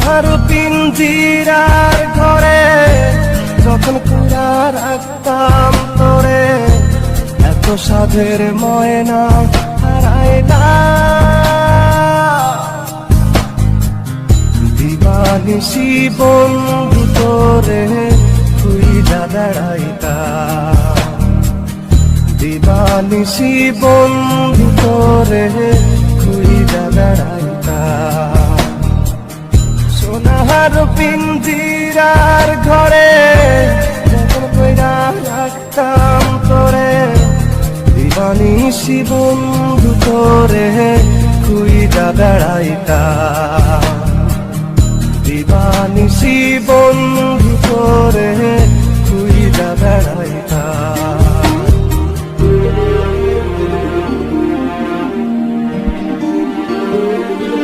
সোনার পিঞ্জিরার ঘরে যখন কুড়া রাখতাম তোরে, এত সাধের ময়না হারায় না। দিবানিশি বন্ধু তোরে খুইজা বেড়াইতাম, দিবানিশি বন্ধু তোরে খুইজা বেড়াইতাম। সোনার পিঞ্জিরার ঘরে যখন কইরা রাখতাম তোরে, দিবানিশি বন্ধু তোরে খুইজা বেড়াইতাম, দিবানিশি বন্ধু